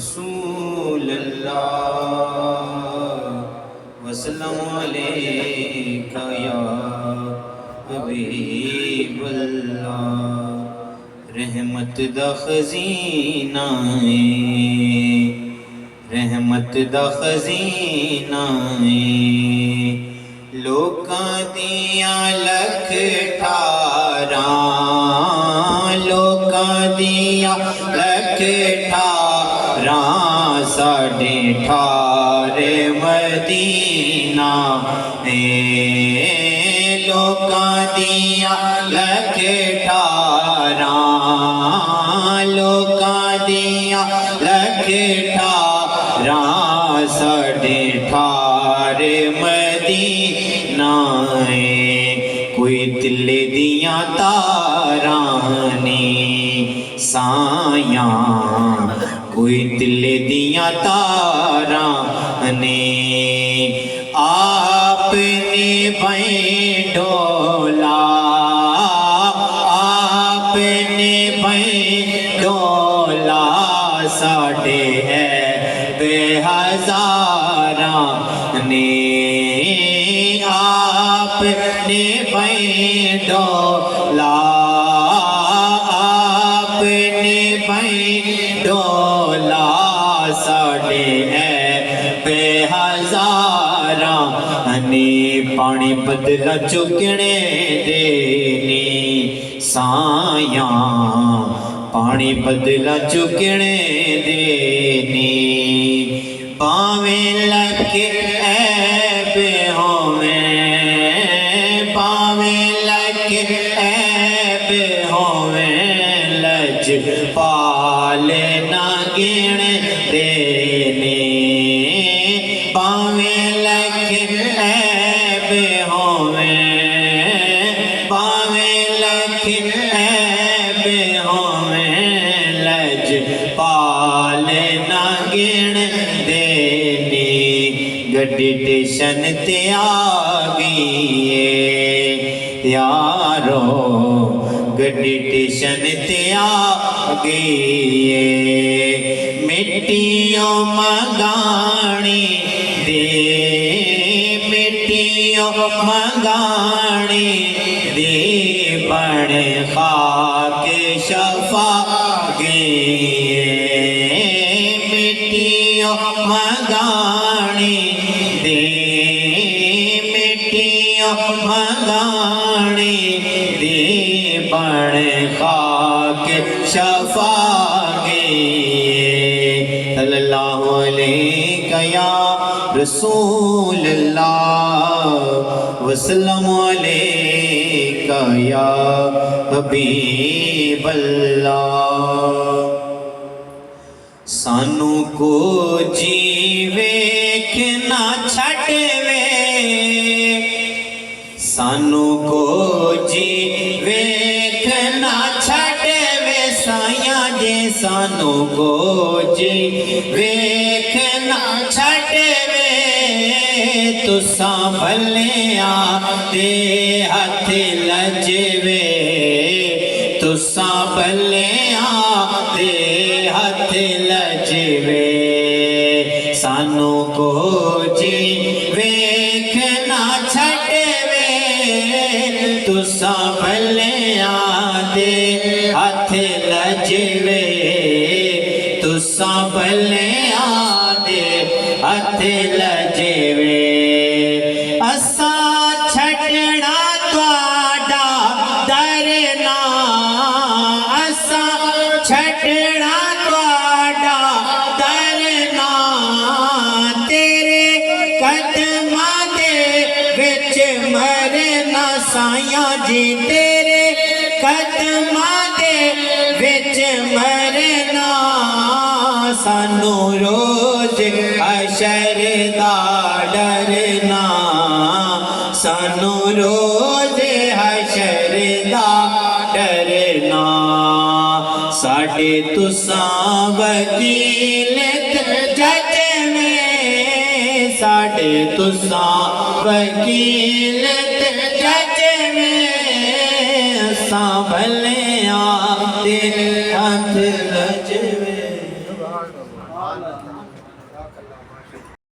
रसूल अल्लाह वसल्लम अलैका या हबीब अल्लाह। रहमत दा खजीना है, रहमत दा खजीना है, लोकां दियां लख ठारां, लोकां दियां लख ठारां, साढ़े ठारे मदीना है। लोकां दियां लख ठारां, लोकां दियां लख ठारां, साढ़े ठारे मदीना है। कोई दिल दियां तारां ने सायां, कोई दिल दियां तारां ने, आपने भई ढोला, आपने भई ढोला, साढ़े है बेहज़ारा ने, आपने भई ढोला, आपने भई ढोला, साढ़े है बेहज़ारा ने। पानी बदला चुकने देनी सायां, पानी बदला चुकने देनी, पावें लगे ऐब होवें, पावें लगे ऐब होवें, लज पाले ना गिण देने, पावें लगे ऐब होवें, पावें लगे ऐब होवें, लज पाले ना गिण देनी। गड्डी स्टेशन ते आ गई है यारो, गड्डी स्टेशन ते आ गई है, मिट्टियों मंगानी दे, मिट्टियों मंगानी दे, बड़े खाक शफा गए, मिट्टियों मंगानी दे, मिट्टियों मंगानी दे, बड़े खाक शफा गए। सल्लल्लाहु अलैका या रसूल अल्लाह वसल्लम अलैका या हबीब अल्लाह। सानू को जीवे कि ना छड़वे, सानू को जीवे कि ना छड़वे, साया जे सानू को जीवे कि ना छड़वे, तुसा भलिया दे हथ लजवे, तुसा भलिया दे हथ लजवे, सानू को जीवे कि ना छड़वे, तुसा भलिया दे हथ लजवे, तुसा भलिया दे हथ लजवे। असा छड़ना तुहाडा डरना, असा छड़ना तुहाडा डरना, तेरे कदमां दे विच मरना, साया जी तेरे कदमां दे विच मरना, सानू रोज हशर दा डरना, सानू रोज हशर दा डरना, साडे तुसां वकील जज में, साडे तुसां वकील जज में, असां भलिया दे हथ लजवे। ਪਾਠ